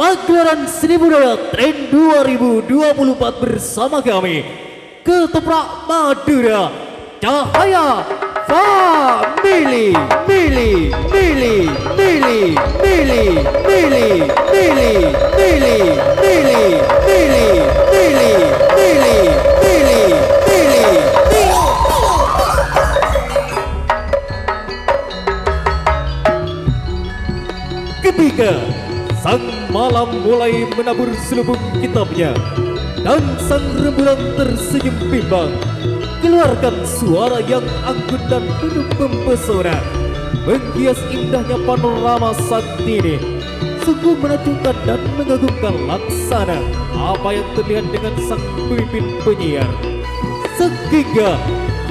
pagelaran seni budaya Tren 2024 bersama kami Ketoprak Madura Cahaya Family Mili Mili Mili Mili Mili Mili Mili Mili Mili Mili Mili Mili Mili ketika sang malam mulai menabur selubung kitabnya dan sang rembulan tersenyum bimbang, keluarkan suara yang anggun dan penuh mempesona, menghias indahnya panorama saat ini. Sungguh menakjubkan dan mengagumkan laksana apa yang terlihat dengan sang pemimpin penyiar. Sehingga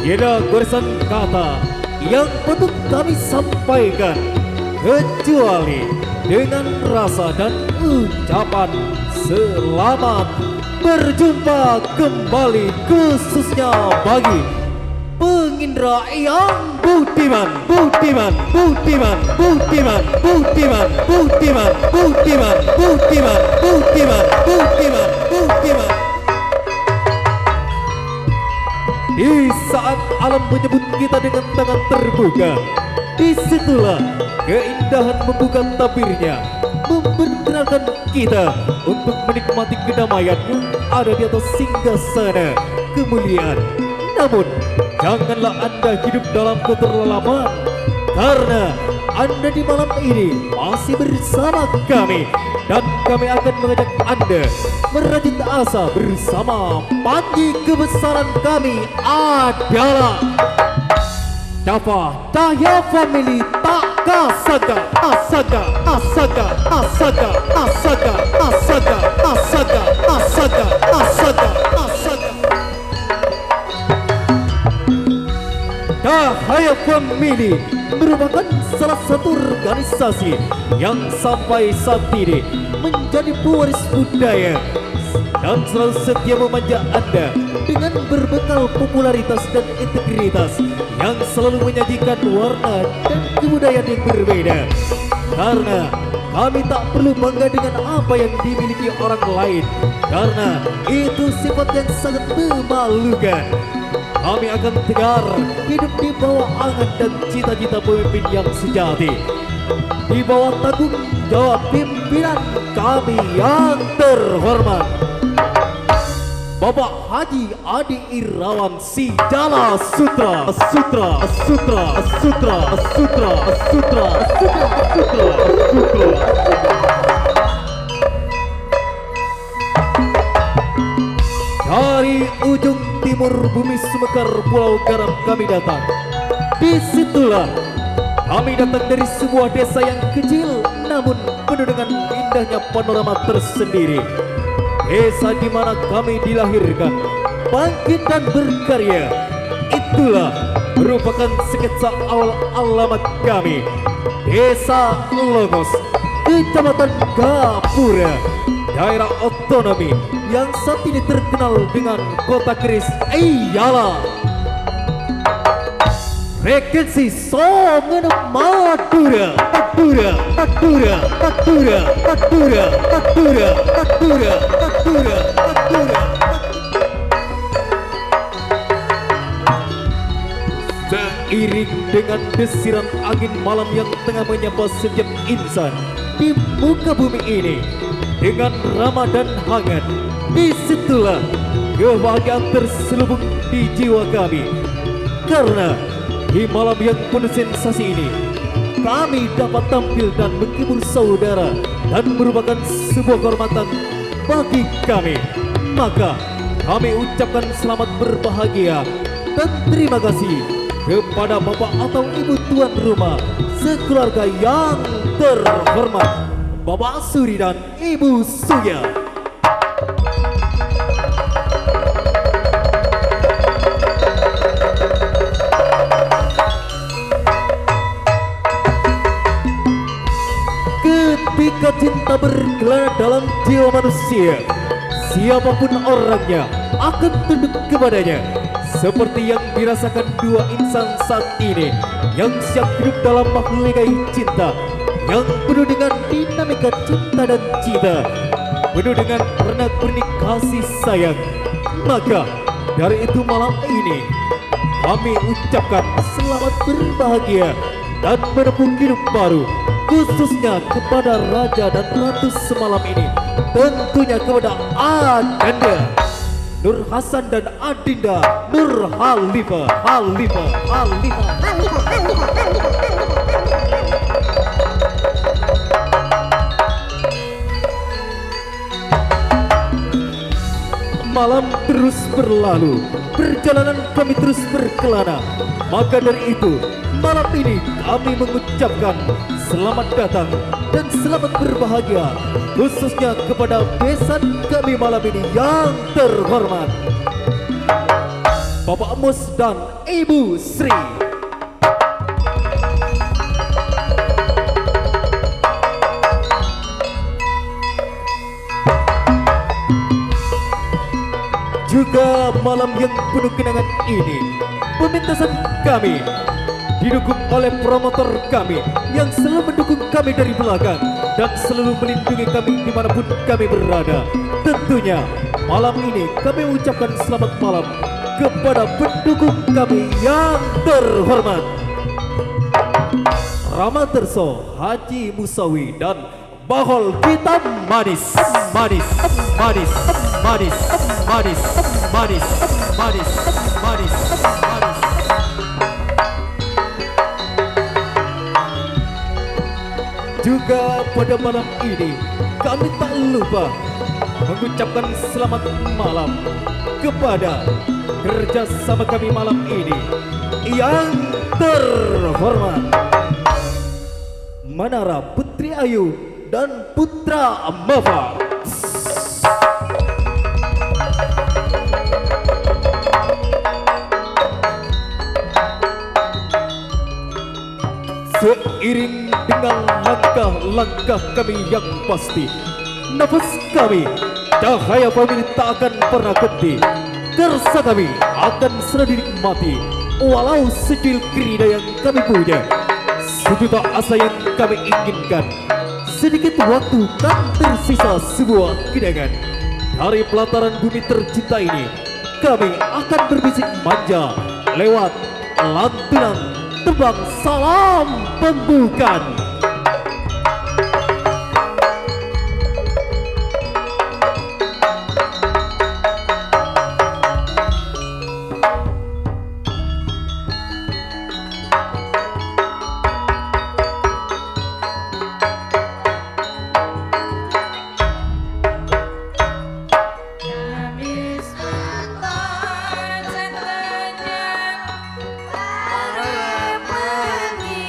tiada goresan kata yang patut kami sampaikan kecuali dengan rasa dan ucapan selamat berjumpa kembali, khususnya bagi pengindra yang budiman, budiman, budiman, budiman, budiman, budiman, budiman, budiman, budiman, budiman, budiman. Di saat alam menyebut kita dengan tangan terbuka, disitulah keindahan membuka tabirnya, memperkenalkan kita untuk menikmati kedamaian yang ada di atas singgasana kemuliaan. Namun, janganlah Anda hidup dalam keterlalaman, karena Anda di malam ini masih bersama kami, dan kami akan mengajak Anda merajut asa bersama panji kebesaran kami adalah Cahaya Family Takasaga Asaga Asaga Asaga Asaga Asaga Asaga Asaga Asaga Asaga. Cahaya Family merupakan salah satu organisasi yang sampai saat ini menjadi pewaris budaya dan selalu setia memanja Anda dengan berbekal popularitas dan integritas yang selalu menyajikan warna dan kebudayaan yang berbeda. Karena kami tak perlu bangga dengan apa yang dimiliki orang lain, karena itu sifat yang sangat memalukan. Kami akan tegar hidup di bawah angan dan cita-cita pemimpin yang sejati, di bawah tanggung jawab pimpinan kami yang terhormat Bapak Haji Adi Irawan Sijala Sutra Sutra Sutra Sutra Sutra Sutra Sutra Sutra. Dari ujung timur bumi semekar Pulau Garam kami datang. Disitulah kami datang dari sebuah desa yang kecil namun penuh dengan indahnya panorama tersendiri. Desa di mana kami dilahirkan, bangkit dan berkarya. Itulah merupakan sketsa awal alamat kami. Desa Longos, Kecamatan Gapura, daerah otonomi yang saat ini terkenal dengan kota keris Iyala. Frekuensi Songen Madura, Madura, Madura, Madura, Madura, Madura, Madura, Madura, Madura. Seiring dengan desiran angin malam yang tengah menyapa setiap insan di muka bumi ini dengan ramah dan hangat, disitulah kebahagiaan terselubung di jiwa kami. Karena di malam yang penuh sensasi ini, kami dapat tampil dan menghibur saudara dan merupakan sebuah kehormatan bagi kami. Maka kami ucapkan selamat berbahagia dan terima kasih kepada Bapak atau Ibu tuan rumah sekeluarga yang terhormat, Bapak Suri dan Ibu Suya. Ketika cinta bergelora dalam jiwa manusia, siapapun orangnya akan tunduk kepadanya, seperti yang dirasakan dua insan saat ini yang siap hidup dalam mahligai cinta yang penuh dengan dinamika keluarga cinta dan cita, penuh dengan pernak-pernik kasih sayang. Maka dari itu malam ini kami ucapkan selamat berbahagia dan menempuh hidup baru, khususnya kepada Raja dan Ratu semalam ini, tentunya kepada Adinda Nur Hasan dan Adinda Nur Halifah. Malam terus berlalu, perjalanan kami terus berkelana. Maka dari itu, malam ini kami mengucapkan selamat datang dan selamat berbahagia, khususnya kepada besan kami malam ini yang terhormat, Bapak Mus dan Ibu Sri. Juga malam yang penuh kenangan ini, pementasan kami didukung oleh promotor kami yang selalu mendukung kami dari belakang dan selalu melindungi kami dimanapun kami berada. Tentunya malam ini kami ucapkan selamat malam kepada pendukung kami yang terhormat, Rama Terso, Haji Musawi, dan Bahol Kita Manis. Juga pada malam ini kami tak lupa mengucapkan selamat malam kepada kerjasama kami malam ini yang terhormat, Manara Putri Ayu dan Putra Mafa. Seiring dengan langkah-langkah kami yang pasti, nafas kami, cahaya famili tak akan pernah berhenti. Kersa kami akan selalu dinikmati, walau secuil kerida yang kami punya, sejuta asa yang kami inginkan. Sedikit waktu tak tersisa sebuah kenangan. Dari pelataran bumi tercinta ini, kami akan berbisik manja lewat lantunan tembang salam pembukaan. Para penyiar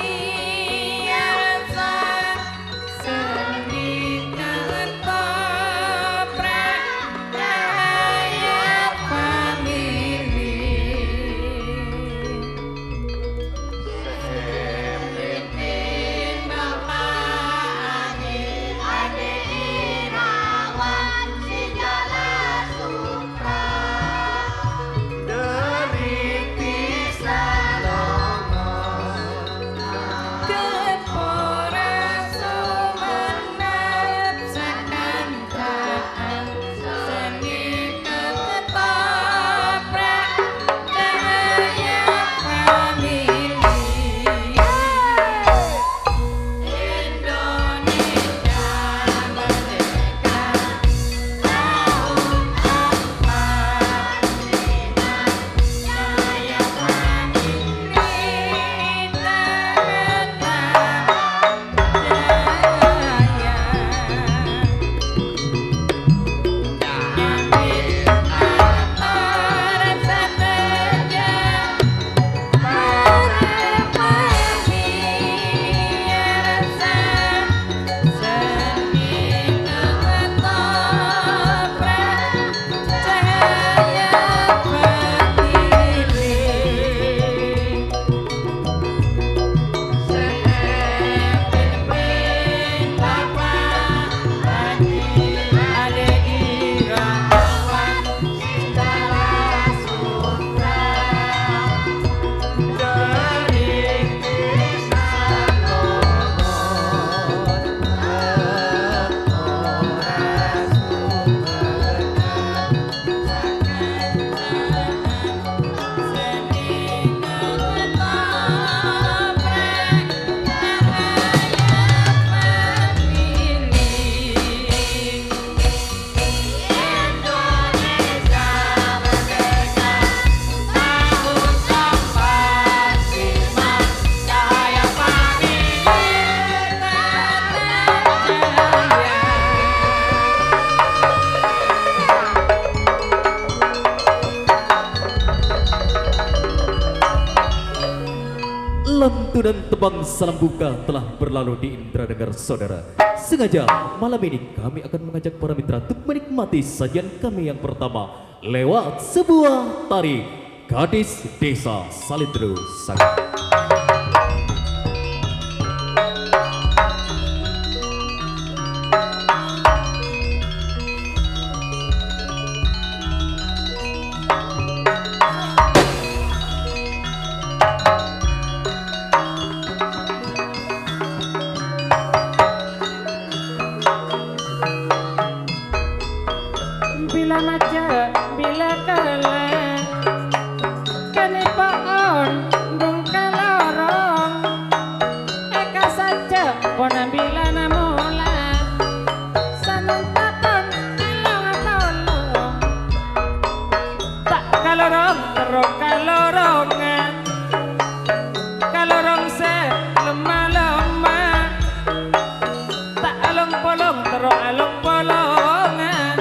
Santunan tebang salam buka telah berlalu di indra dengar saudara. Sengaja malam ini kami akan mengajak para mitra untuk menikmati sajian kami yang pertama lewat sebuah tari Gadis Desa Salitru Sangat. Bila maja, bila kalah kani pohon dung kalorong eka saja pona bila namula sanun takon ilong tolong tak kalorong terok kalorongan kalorong se lemah-lemah tak along polong terok along polongan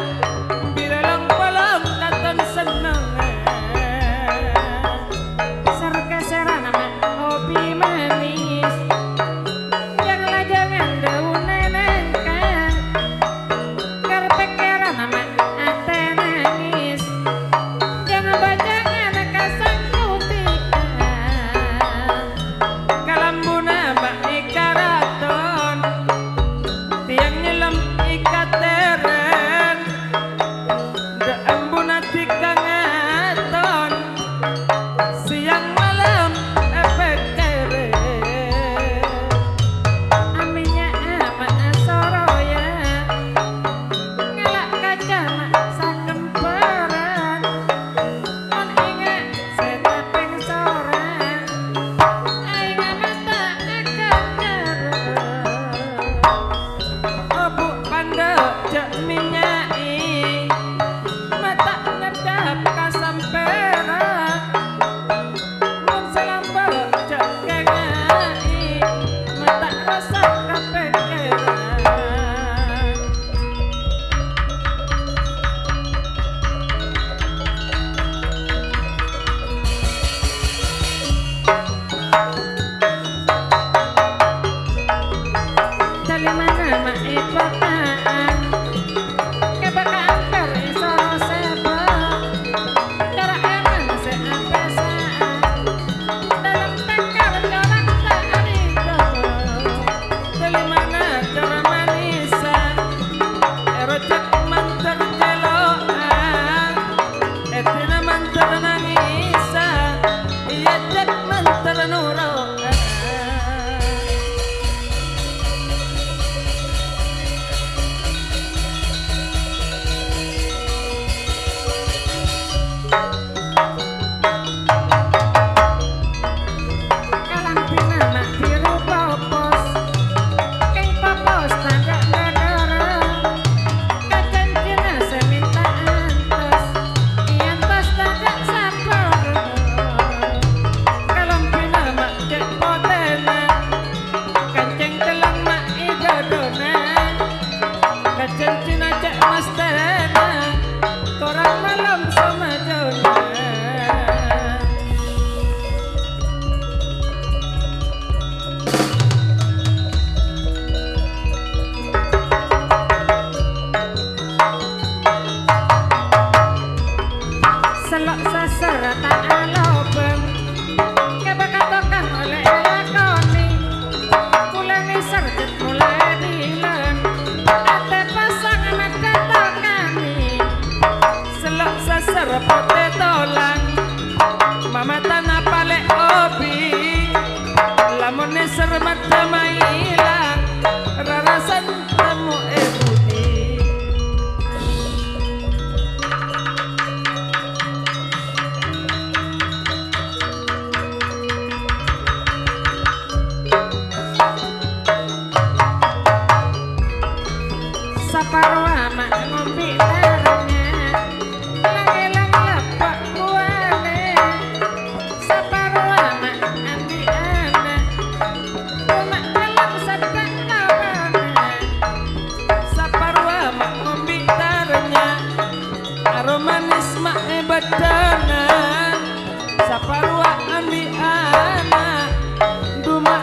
Saparwa andi anak Duma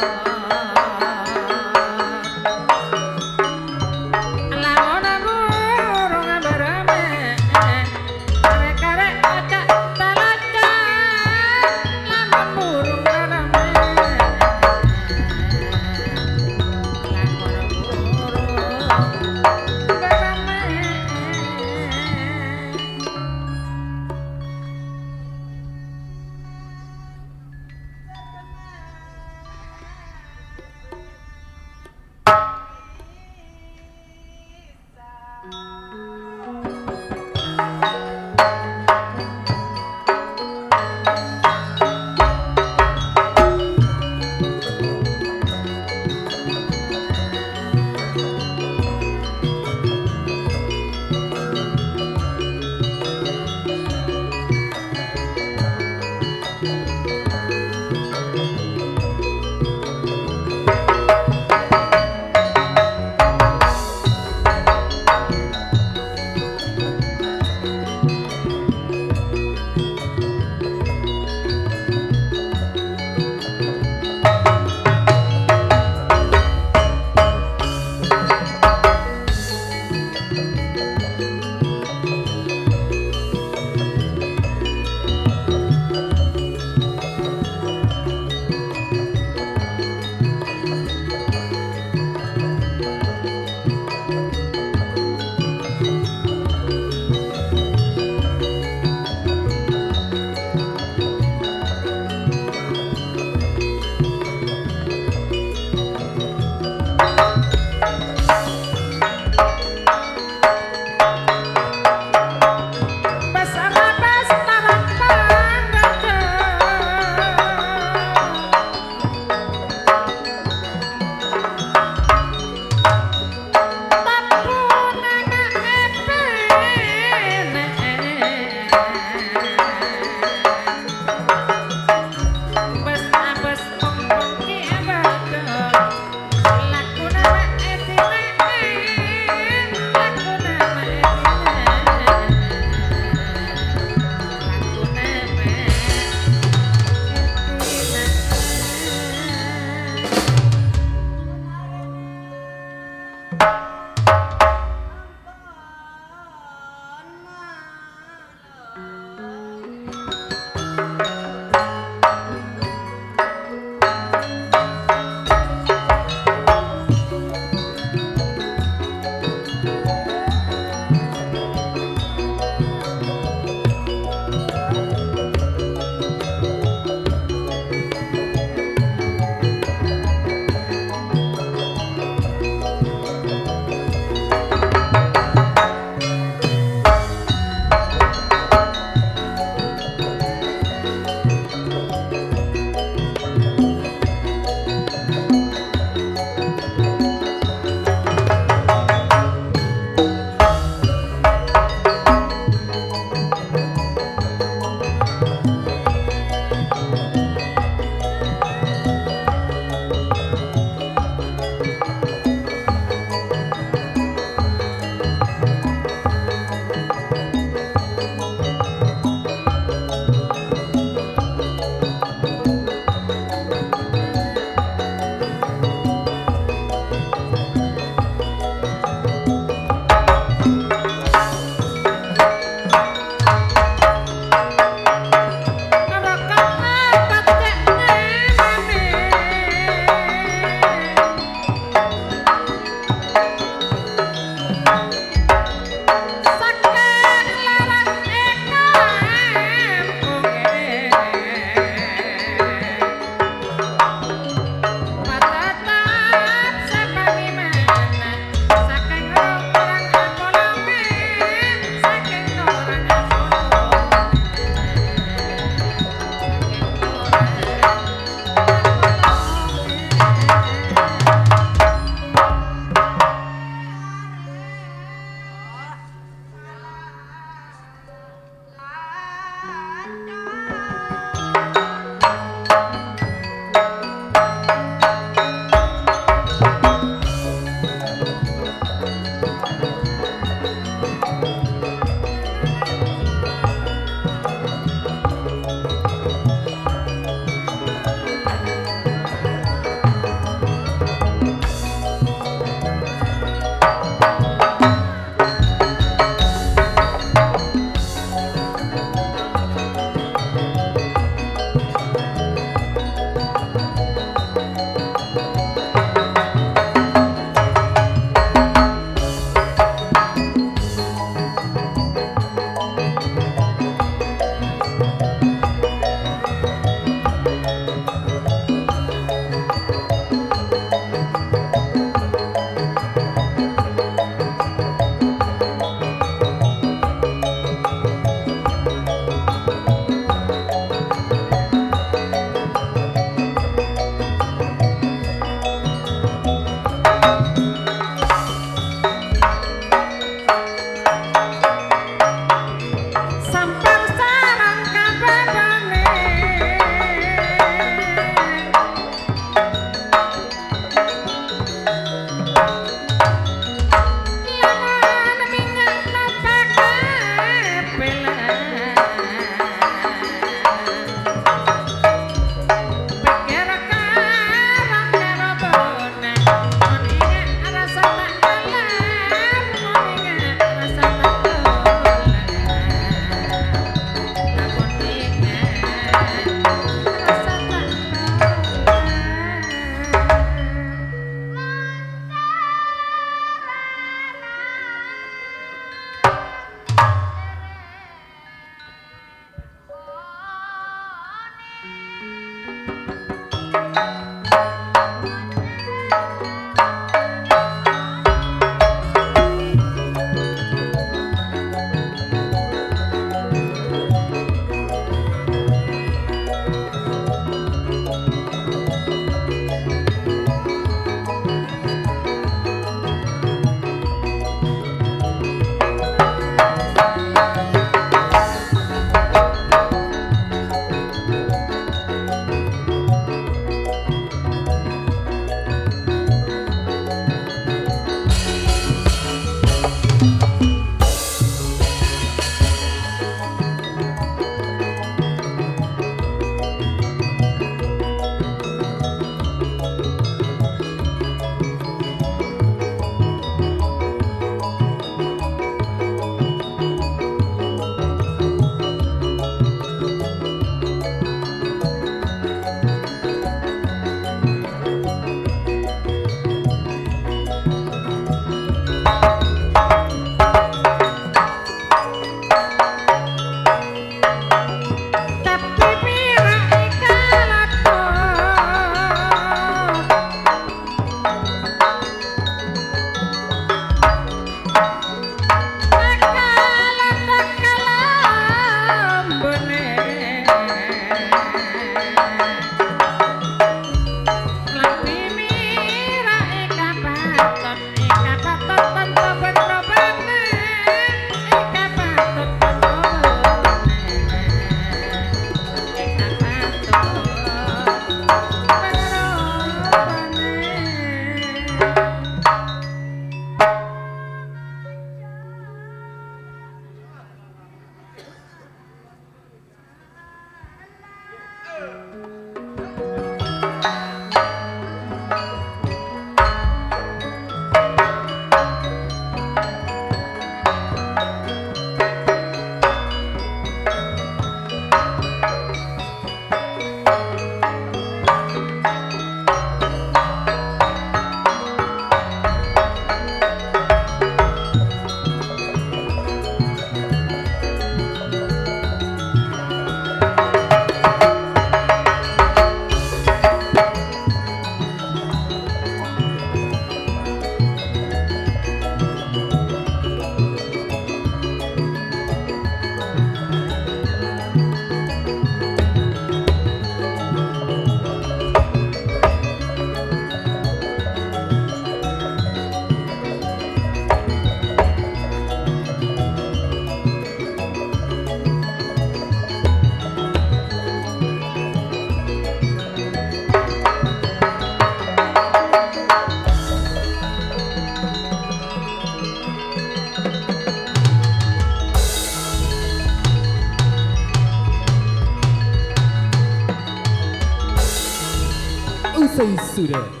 usai sudah.